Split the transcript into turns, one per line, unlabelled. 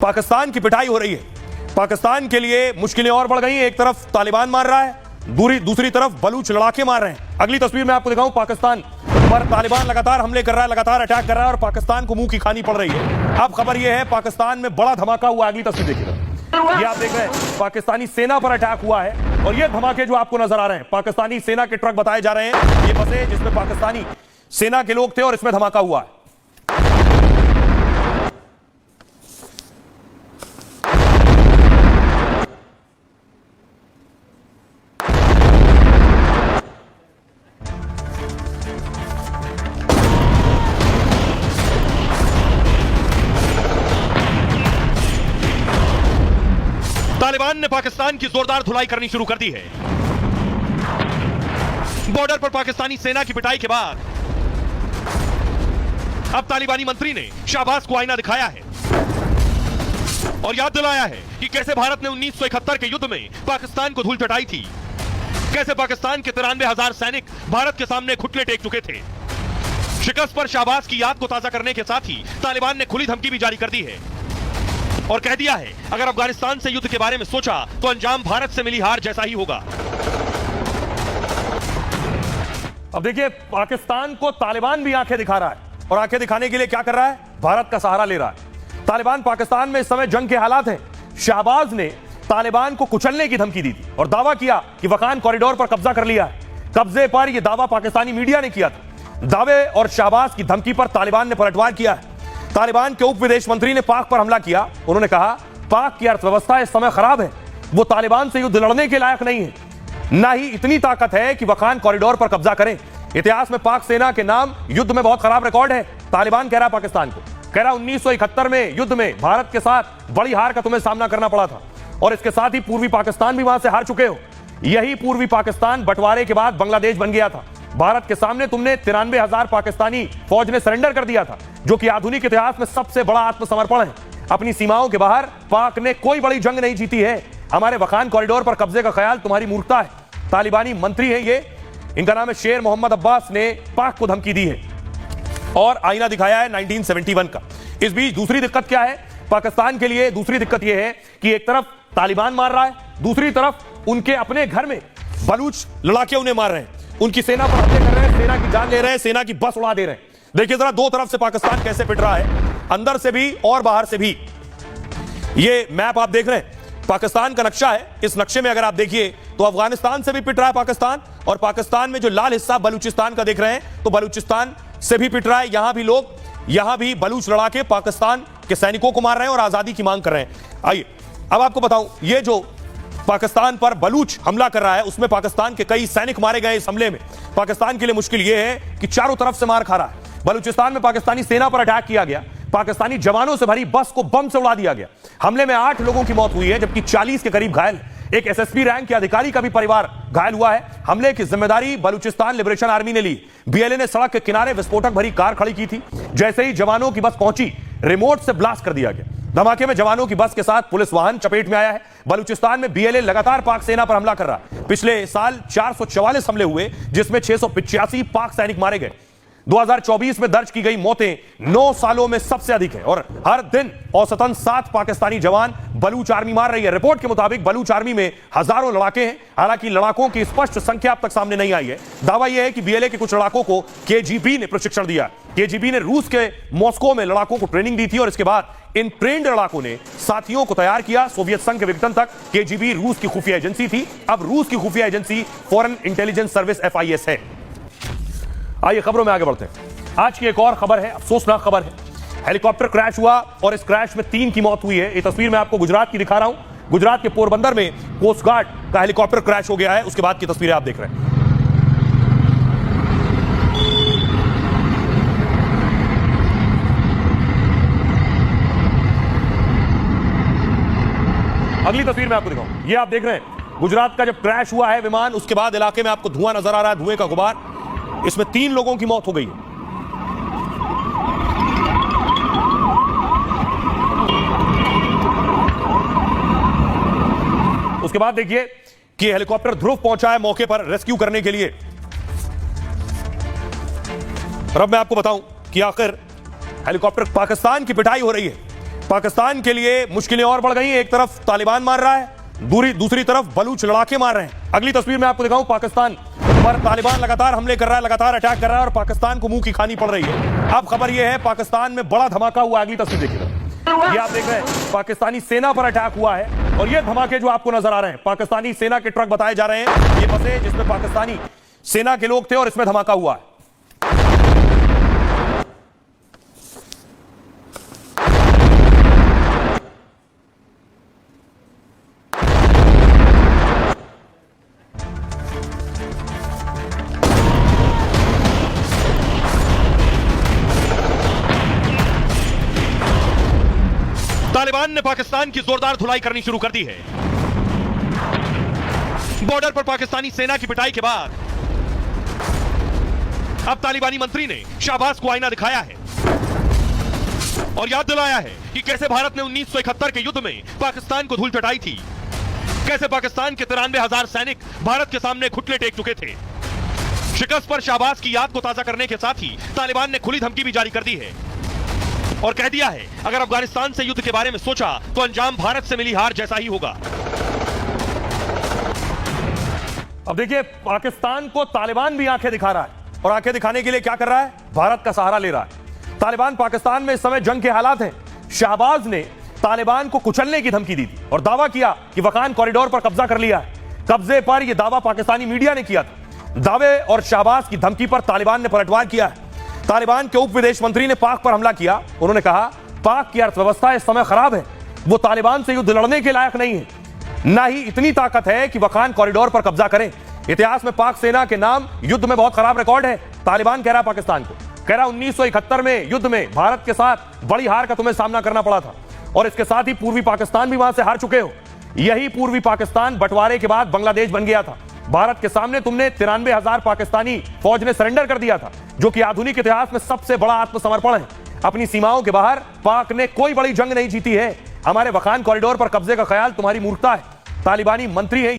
पाकिस्तान की पिटाई हो रही है। पाकिस्तान के लिए मुश्किलें और बढ़ गई हैं। एक तरफ तालिबान मार रहा है, दूसरी तरफ बलूच लड़ाके मार रहे हैं। अगली तस्वीर में आपको दिखाऊं, पाकिस्तान पर तालिबान लगातार हमले कर रहा है, लगातार अटैक कर रहा है और पाकिस्तान को मुंह की खानी पड़ रही है। अब खबर यह है पाकिस्तान में बड़ा धमाका हुआ। अगली तस्वीर देखिएगा, ये आप देख रहे हैं पाकिस्तानी सेना पर अटैक हुआ है और ये धमाके जो आपको नजर आ रहे हैं, पाकिस्तानी सेना के ट्रक बताए जा रहे हैं, ये बसें जिसमें पाकिस्तानी सेना के लोग थे और इसमें धमाका हुआ है। तालिबान ने पाकिस्तान की जोरदार धुलाई करनी शुरू कर दी है। बॉर्डर पर पाकिस्तानी सेना की पिटाई के बाद अब तालिबानी मंत्री ने शाहबाज को आईना दिखाया है और याद दिलाया है कि कैसे भारत ने 1971 के युद्ध में पाकिस्तान को धूल चटाई थी, कैसे पाकिस्तान के 93,000 सैनिक भारत के सामने घुटने टेक चुके थे। शिकस्त पर शाहबाज की याद को ताजा करने के साथ ही तालिबान ने खुली धमकी भी जारी कर दी है और कह दिया है अगर अफगानिस्तान से युद्ध के बारे में सोचा तो अंजाम भारत से मिली हार जैसा ही होगा। अब देखिए, पाकिस्तान को तालिबान भी आंखें दिखा रहा है और आंखें दिखाने के लिए क्या कर रहा है, भारत का सहारा ले रहा है। तालिबान पाकिस्तान में इस समय जंग के हालात हैं। शाहबाज ने तालिबान को कुचलने की धमकी दी थी और दावा किया कि वकान कॉरिडोर पर कब्जा कर लिया है। कब्जे पर यह दावा पाकिस्तानी मीडिया ने किया था। दावे और शाहबाज की धमकी पर तालिबान ने पलटवार किया है। तालिबान के उप विदेश मंत्री ने पाक पर हमला किया। उन्होंने कहा पाक की अर्थव्यवस्था इस समय खराब है, वो तालिबान से युद्ध लड़ने के लायक नहीं है, ना ही इतनी ताकत है कि वकान कॉरिडोर पर कब्जा करें। इतिहास में पाक सेना के नाम युद्ध में बहुत खराब रिकॉर्ड है। तालिबान कह रहा है पाकिस्तान को, कह रहा 1971 में युद्ध में भारत के साथ बड़ी हार का तुम्हें सामना करना पड़ा था और इसके साथ ही पूर्वी पाकिस्तान भी वहां से हार चुके हो। यही पूर्वी पाकिस्तान बंटवारे के बाद बांग्लादेश बन गया था। भारत के सामने तुमने 93,000 पाकिस्तानी फौज ने सरेंडर कर दिया था, जो कि आधुनिक इतिहास में सबसे बड़ा आत्मसमर्पण है। अपनी सीमाओं के बाहर पाक ने कोई बड़ी जंग नहीं जीती है। हमारे वखान कॉरिडोर पर कब्जे का ख्याल तुम्हारी मूर्खता है। तालिबानी मंत्री है ये, इनका नाम है शेर मोहम्मद अब्बास, ने पाक को धमकी दी है और आईना दिखाया है 1971 का। इस बीच दूसरी दिक्कत क्या है पाकिस्तान के लिए? दूसरी दिक्कत यह है कि एक तरफ तालिबान मार रहा है, दूसरी तरफ उनके अपने घर में बलूच लड़ाके उन्हें मार रहे हैं, उनकी सेना पर हमले कर रहे हैं, सेना की जान ले रहे हैं, सेना की बस उड़ा दे रहे हैं। देखिए जरा, दो तरफ से पाकिस्तान कैसे पिट रहा है, अंदर से भी और बाहर से भी। ये मैप आप देख रहे हैं, पाकिस्तान का नक्शा है। इस नक्शे में अगर आप देखिए तो अफगानिस्तान से भी पिट रहा है पाकिस्तान, और पाकिस्तान में जो लाल हिस्सा बलूचिस्तान का देख रहे हैं तो बलूचिस्तान से भी पिट रहा है। यहां भी लोग, यहां भी बलूच लड़ाके पाकिस्तान के सैनिकों को मार रहे हैं और आजादी की मांग कर रहे हैं। आइए अब आपको बताऊं, ये जो पाकिस्तान पर बलूच हमला कर रहा है उसमें पाकिस्तान के कई सैनिक मारे गए। इस हमले में पाकिस्तान के लिए मुश्किल यह है कि चारों तरफ से मार खा रहा है। बलूचिस्तान में पाकिस्तानी सेना पर अटैक किया गया, पाकिस्तानी जवानों से भरी बस को बम से उड़ा दिया गया। हमले में 8 लोगों की मौत हुई है जबकि 40 के करीब घायल हैं। एक एसएसपी रैंक के अधिकारी का भी परिवार घायल हुआ है। हमले की जिम्मेदारी बलूचिस्तान लिबरेशन आर्मी ने ली। बीएलए ने सड़क के किनारे विस्फोटक भरी कार खड़ी की थी। जैसे ही जवानों की बस पहुंची, रिमोट से ब्लास्ट कर दिया गया। धमाके में जवानों की बस के साथ पुलिस वाहन चपेट में आया है। बलूचिस्तान में बीएलए लगातार पाक सेना पर हमला कर रहा है। पिछले साल 444 हमले हुए जिसमें 685 पाक सैनिक मारे गए। 2024 में दर्ज की गई मौतें 9 सालों में सबसे अधिक है और हर दिन औसतन 7 पाकिस्तानी जवान बलूच आर्मी मार रही है। रिपोर्ट के मुताबिक बलूच आर्मी में हजारों लड़ाके हैं। हालांकि लड़ाकों की स्पष्ट संख्या अब तक सामने नहीं आई है। दावा यह है कि बीएलए के कुछ लड़ाकों को केजीबी ने प्रशिक्षण दिया। केजीबी ने रूस के मॉस्को में लड़ाकों को ट्रेनिंग दी थी और इसके बाद इन ट्रेंड लड़ाकों ने साथियों को तैयार किया। सोवियत संघ के विघटन तक केजीबी रूस की खुफिया एजेंसी थी। अब रूस की खुफिया agency foreign intelligence service FIS है। आइए खबरों में आगे बढ़ते हैं। आज की एक और खबर है, अफसोसनाक खबर है। हेलीकॉप्टर क्रैश हुआ और इस क्रैश में 3 की मौत हुई है। ये तस्वीर मैं आपको गुजरात की दिखा रहा हूं। गुजरात के पोरबंदर में कोस्ट गार्ड का हेलीकॉप्टर क्रैश हो गया है। उसके बाद की तस्वीरें आप देख रहे हैं। अगली तस्वीर मैं आपको दिखाऊं, ये आप देख रहे हैं गुजरात का जब क्रैश हुआ है विमान, उसके बाद इलाके में आपको धुआं नजर आ रहा है, धुएं का गुबार। इसमें 3 लोगों की मौत हो गई है। उसके बाद देखिए कि हेलीकॉप्टर ध्रुव पहुंचा है मौके पर रेस्क्यू करने के लिए। और अब मैं आपको बताऊं कि आखिर हेलीकॉप्टर, पाकिस्तान की पिटाई हो रही है। पाकिस्तान के लिए मुश्किलें और बढ़ गई। एक तरफ तालिबान मार रहा है, दूसरी तरफ बलूच लड़ाके मार रहे हैं। अगली तस्वीर में आपको दिखाऊं, पाकिस्तान पर तालिबान लगातार हमले कर रहा है, लगातार अटैक कर रहा है और पाकिस्तान को मुंह की खानी पड़ रही है। अब खबर यह है पाकिस्तान में बड़ा धमाका हुआ। अगली तस्वीर देखिए, ये आप देख रहे हैं पाकिस्तानी सेना पर अटैक हुआ है और ये धमाके जो आपको नजर आ रहे हैं पाकिस्तानी सेना के ट्रक बताए जा रहे हैं, ये बसें जिसमें पाकिस्तानी सेना के लोग थे और इसमें धमाका हुआ है। तालिबान ने पाकिस्तान की जोरदार धुलाई करनी शुरू कर दी है। बॉर्डर पर पाकिस्तानी सेना की पिटाई के बाद अब तालिबानी मंत्री ने शाहबाज को आईना दिखाया है और याद दिलाया है कि कैसे भारत ने 1971 के युद्ध में पाकिस्तान को धूल चटाई थी, कैसे पाकिस्तान के 93,000 सैनिक भारत के सामने घुटने टेक चुके थे। शिकस्त पर शाहबाज की याद को ताजा करने के साथ ही तालिबान ने खुली धमकी भी जारी कर दी है और कह दिया है अगर अफगानिस्तान से युद्ध के बारे में सोचा तो अंजाम भारत से मिली हार जैसा ही होगा। अब देखिए पाकिस्तान को तालिबान भी आंखें दिखा रहा है और आंखें दिखाने के लिए क्या कर रहा है, भारत का सहारा ले रहा है। तालिबान पाकिस्तान में इस समय जंग के हालात हैं। शाहबाज ने तालिबान को कुचलने की धमकी दी थी और दावा किया कि वकान कॉरिडोर पर कब्जा कर लिया है। कब्जे पर यह दावा पाकिस्तानी मीडिया ने किया था। दावे और शाहबाज की धमकी पर तालिबान ने पलटवार किया है। तालिबान के उप विदेश मंत्री ने पाक पर हमला किया। उन्होंने कहा पाक की अर्थव्यवस्था इस समय खराब है, वो तालिबान से युद्ध लड़ने के लायक नहीं है, ना ही इतनी ताकत है कि वकान कॉरिडोर पर कब्जा करें। इतिहास में पाक सेना के नाम युद्ध में बहुत खराब रिकॉर्ड है। तालिबान कह रहा पाकिस्तान को, कह रहा 1971 में युद्ध में भारत के साथ बड़ी हार का तुम्हें सामना करना पड़ा था और इसके साथ ही पूर्वी पाकिस्तान भी वहां से हार चुके हो। यही पूर्वी पाकिस्तान बंटवारे के बाद बांग्लादेश बन गया था। भारत के सामने तुमने 93,000 पाकिस्तानी फौज ने सरेंडर कर दिया था, जो कि आधुनिक इतिहास में सबसे बड़ा आत्मसमर्पण है। अपनी सीमाओं के बाहर पाक ने कोई बड़ी जंग नहीं जीती है। हमारे वखान कॉरिडोर पर कब्जे का ख्याल तुम्हारी मूर्खता है। तालिबानी मंत्री है